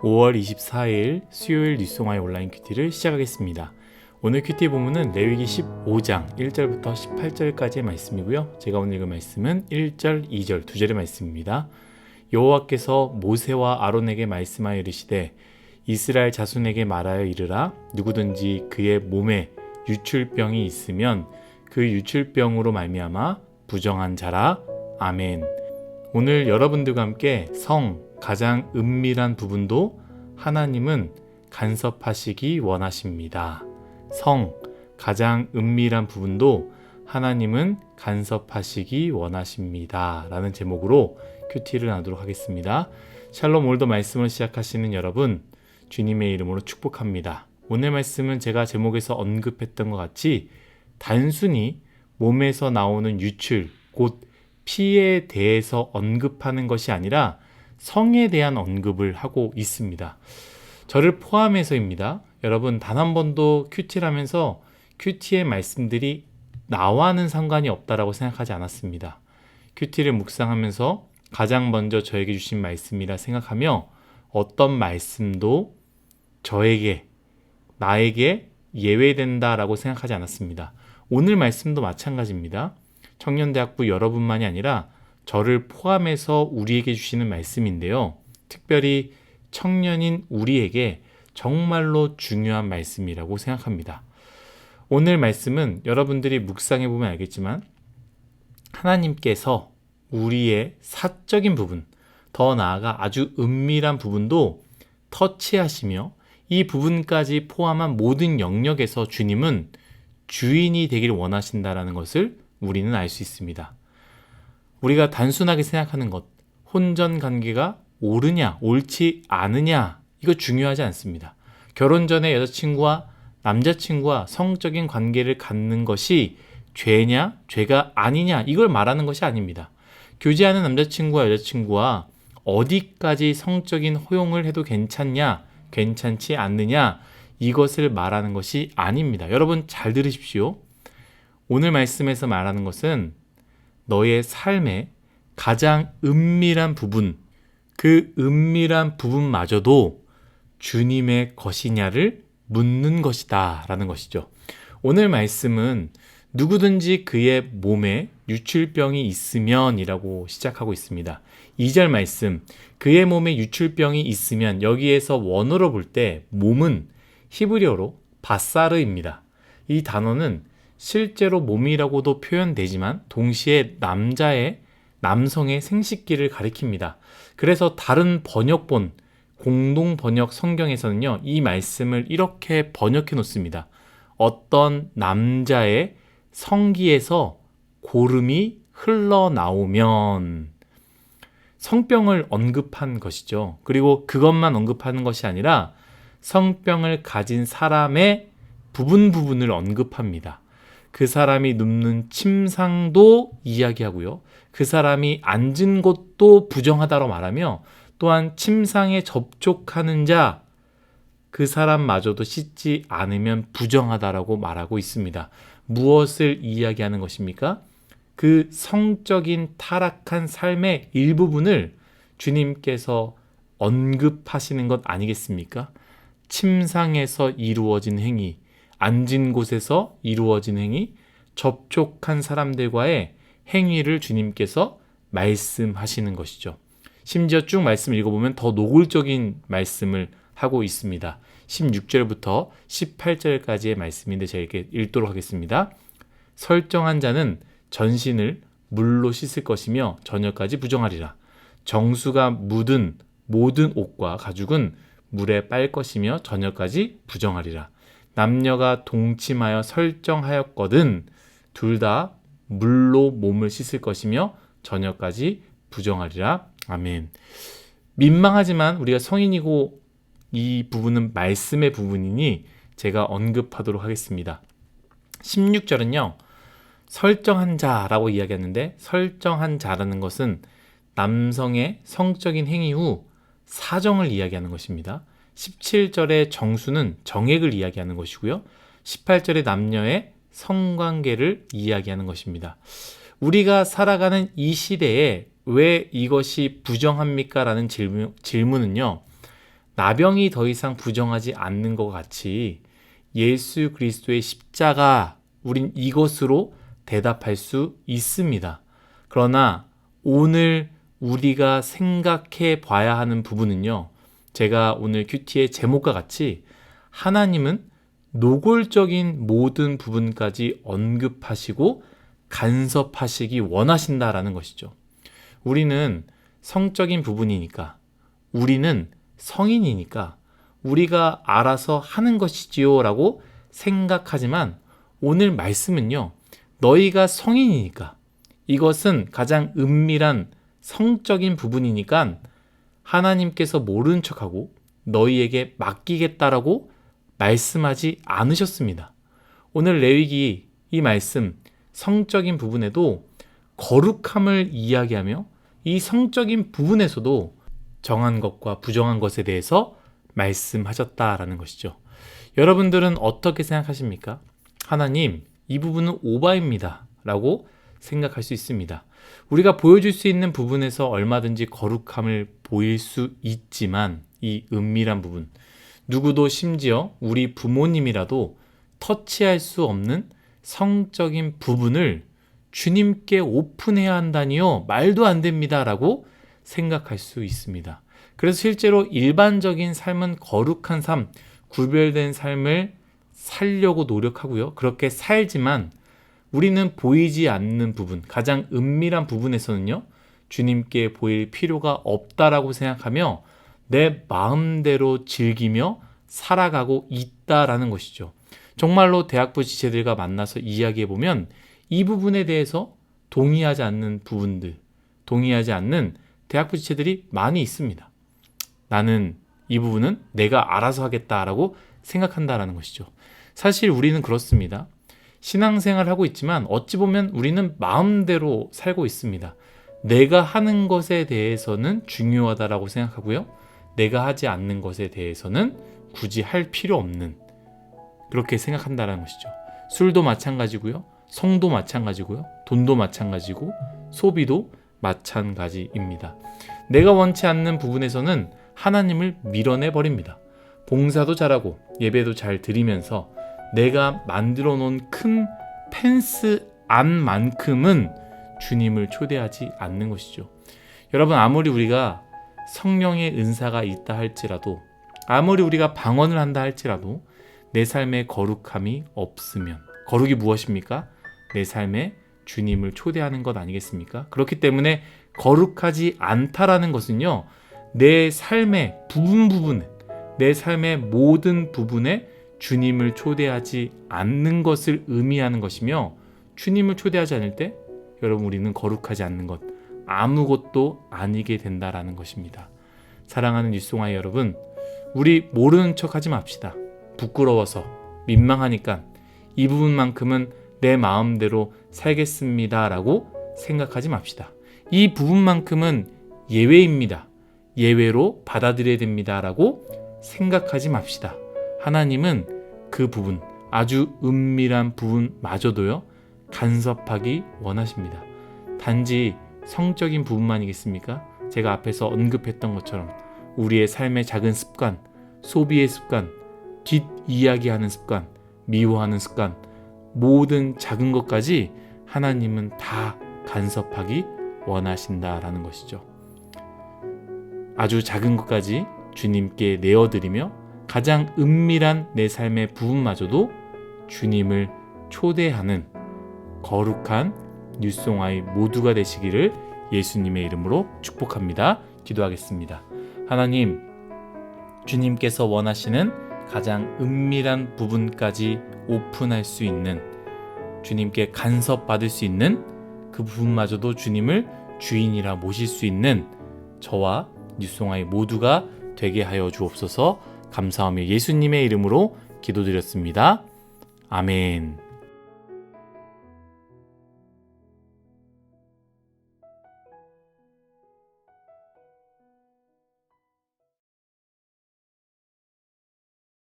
5월 24일 수요일 뉴송아의 온라인 큐티를 시작하겠습니다. 오늘 큐티 본문은 레위기 15장 1절부터 18절까지의 말씀이고요. 제가 오늘 읽은 말씀은 1절, 2절 두 절의 말씀입니다. 여호와께서 모세와 아론에게 말씀하여 이르시되 이스라엘 자손에게 말하여 이르라. 누구든지 그의 몸에 유출병이 있으면 그 유출병으로 말미암아 부정한 자라. 아멘. 오늘 여러분들과 함께 가장 은밀한 부분도 하나님은 간섭하시기 원하십니다. 가장 은밀한 부분도 하나님은 간섭하시기 원하십니다. 라는 제목으로 큐티를 나누도록 하겠습니다. 샬롬. 오늘도 말씀을 시작하시는 여러분, 주님의 이름으로 축복합니다. 오늘 말씀은 제가 제목에서 언급했던 것 같이 단순히 몸에서 나오는 유출, 곧 피에 대해서 언급하는 것이 아니라 성에 대한 언급을 하고 있습니다. 저를 포함해서입니다. 여러분, 단 한 번도 큐티를 하면서 큐티의 말씀들이 나와는 상관이 없다라고 생각하지 않았습니다. 큐티를 묵상하면서 가장 먼저 저에게 주신 말씀이라 생각하며 어떤 말씀도 나에게 예외된다라고 생각하지 않았습니다. 오늘 말씀도 마찬가지입니다. 청년대학부 여러분만이 아니라 저를 포함해서 우리에게 주시는 말씀인데요. 특별히 청년인 우리에게 정말로 중요한 말씀이라고 생각합니다. 오늘 말씀은 여러분들이 묵상해 보면 알겠지만 하나님께서 우리의 사적인 부분, 더 나아가 아주 은밀한 부분도 터치하시며 이 부분까지 포함한 모든 영역에서 주님은 주인이 되길 원하신다라는 것을 우리는 알 수 있습니다. 우리가 단순하게 생각하는 것, 혼전 관계가 옳으냐, 옳지 않으냐, 이거 중요하지 않습니다. 결혼 전에 여자친구와 남자친구와 성적인 관계를 갖는 것이 죄냐, 죄가 아니냐, 이걸 말하는 것이 아닙니다. 교제하는 남자친구와 여자친구와 어디까지 성적인 호용을 해도 괜찮냐, 괜찮지 않느냐, 이것을 말하는 것이 아닙니다. 여러분 잘 들으십시오. 오늘 말씀에서 말하는 것은 너의 삶의 가장 은밀한 부분, 그 은밀한 부분마저도 주님의 것이냐를 묻는 것이다 라는 것이죠. 오늘 말씀은 누구든지 그의 몸에 유출병이 있으면 이라고 시작하고 있습니다. 2절 말씀, 그의 몸에 유출병이 있으면, 여기에서 원어로 볼 때 몸은 히브리어로 바사르입니다. 이 단어는 실제로 몸이라고도 표현되지만 동시에 남성의 생식기를 가리킵니다. 그래서 다른 번역본, 공동 번역 성경에서는요, 이 말씀을 이렇게 번역해 놓습니다. 어떤 남자의 성기에서 고름이 흘러나오면, 성병을 언급한 것이죠. 그리고 그것만 언급하는 것이 아니라 성병을 가진 사람의 부분을 언급합니다. 그 사람이 눕는 침상도 이야기하고요. 그 사람이 앉은 곳도 부정하다고 말하며, 또한 침상에 접촉하는 자, 그 사람마저도 씻지 않으면 부정하다라고 말하고 있습니다. 무엇을 이야기하는 것입니까? 그 성적인 타락한 삶의 일부분을 주님께서 언급하시는 것 아니겠습니까? 침상에서 이루어진 행위, 앉은 곳에서 이루어진 행위, 접촉한 사람들과의 행위를 주님께서 말씀하시는 것이죠. 심지어 쭉 말씀 읽어보면 더 노골적인 말씀을 하고 있습니다. 16절부터 18절까지의 말씀인데 제가 이렇게 읽도록 하겠습니다. 설정한 자는 전신을 물로 씻을 것이며 저녁까지 부정하리라. 정수가 묻은 모든 옷과 가죽은 물에 빨 것이며 저녁까지 부정하리라. 남녀가 동침하여 설정하였거든 둘 다 물로 몸을 씻을 것이며 저녁까지 부정하리라. 아멘. 민망하지만 우리가 성인이고 이 부분은 말씀의 부분이니 제가 언급하도록 하겠습니다. 16절은요, 설정한 자라고 이야기하는데, 설정한 자라는 것은 남성의 성적인 행위 후 사정을 이야기하는 것입니다. 17절의 정수는 정액을 이야기하는 것이고요. 18절의 남녀의 성관계를 이야기하는 것입니다. 우리가 살아가는 이 시대에 왜 이것이 부정합니까? 라는 질문은요, 나병이 더 이상 부정하지 않는 것 같이 예수 그리스도의 십자가, 우린 이것으로 대답할 수 있습니다. 그러나 오늘 우리가 생각해 봐야 하는 부분은요, 제가 오늘 큐티의 제목과 같이 하나님은 노골적인 모든 부분까지 언급하시고 간섭하시기 원하신다라는 것이죠. 우리는 성적인 부분이니까, 우리는 성인이니까 우리가 알아서 하는 것이지요 라고 생각하지만, 오늘 말씀은요, 너희가 성인이니까, 이것은 가장 은밀한 성적인 부분이니까 하나님께서 모른 척하고 너희에게 맡기겠다라고 말씀하지 않으셨습니다. 오늘 레위기 이 말씀, 성적인 부분에도 거룩함을 이야기하며 이 성적인 부분에서도 정한 것과 부정한 것에 대해서 말씀하셨다라는 것이죠. 여러분들은 어떻게 생각하십니까? 하나님, 이 부분은 오바입니다 라고 생각할 수 있습니다. 우리가 보여줄 수 있는 부분에서 얼마든지 거룩함을 보일 수 있지만, 이 은밀한 부분, 누구도 심지어 우리 부모님이라도 터치할 수 없는 성적인 부분을 주님께 오픈해야 한다니요? 말도 안 됩니다 라고 생각할 수 있습니다. 그래서 실제로 일반적인 삶은 거룩한 삶, 구별된 삶을 살려고 노력하고요. 그렇게 살지만 우리는 보이지 않는 부분, 가장 은밀한 부분에서는요, 주님께 보일 필요가 없다라고 생각하며 내 마음대로 즐기며 살아가고 있다라는 것이죠. 정말로 대학부 지체들과 만나서 이야기해보면 이 부분에 대해서 동의하지 않는 부분들, 동의하지 않는 대학부 지체들이 많이 있습니다. 나는 이 부분은 내가 알아서 하겠다라고 생각한다라는 것이죠. 사실 우리는 그렇습니다. 신앙생활을 하고 있지만 어찌 보면 우리는 마음대로 살고 있습니다. 내가 하는 것에 대해서는 중요하다라고 생각하고요. 내가 하지 않는 것에 대해서는 굳이 할 필요 없는, 그렇게 생각한다는 것이죠. 술도 마찬가지고요. 성도 마찬가지고요. 돈도 마찬가지고 소비도 마찬가지입니다. 내가 원치 않는 부분에서는 하나님을 밀어내버립니다. 봉사도 잘하고 예배도 잘 드리면서 내가 만들어 놓은 큰 펜스 안만큼은 주님을 초대하지 않는 것이죠. 여러분, 아무리 우리가 성령의 은사가 있다 할지라도, 아무리 우리가 방언을 한다 할지라도 내 삶에 거룩함이 없으면, 거룩이 무엇입니까? 내 삶에 주님을 초대하는 것 아니겠습니까? 그렇기 때문에 거룩하지 않다라는 것은요, 내 삶의 부분에, 내 삶의 모든 부분에 주님을 초대하지 않는 것을 의미하는 것이며, 주님을 초대하지 않을 때 여러분, 우리는 거룩하지 않는 것, 아무것도 아니게 된다라는 것입니다. 사랑하는 뉴송아이 여러분, 우리 모르는 척 하지 맙시다. 부끄러워서, 민망하니까 이 부분만큼은 내 마음대로 살겠습니다 라고 생각하지 맙시다. 이 부분만큼은 예외입니다. 예외로 받아들여야 됩니다 라고 생각하지 맙시다. 하나님은 그 부분, 아주 은밀한 부분마저도요, 간섭하기 원하십니다. 단지 성적인 부분만이겠습니까? 제가 앞에서 언급했던 것처럼 우리의 삶의 작은 습관, 소비의 습관, 뒷이야기하는 습관, 미워하는 습관, 모든 작은 것까지 하나님은 다 간섭하기 원하신다라는 것이죠. 아주 작은 것까지 주님께 내어드리며 가장 은밀한 내 삶의 부분마저도 주님을 초대하는 거룩한 뉴송아이 모두가 되시기를 예수님의 이름으로 축복합니다. 기도하겠습니다. 하나님, 주님께서 원하시는 가장 은밀한 부분까지 오픈할 수 있는, 주님께 간섭받을 수 있는 그 부분마저도 주님을 주인이라 모실 수 있는 저와 뉴송아이 모두가 되게 하여 주옵소서. 감사하며 예수님의 이름으로 기도드렸습니다. 아멘.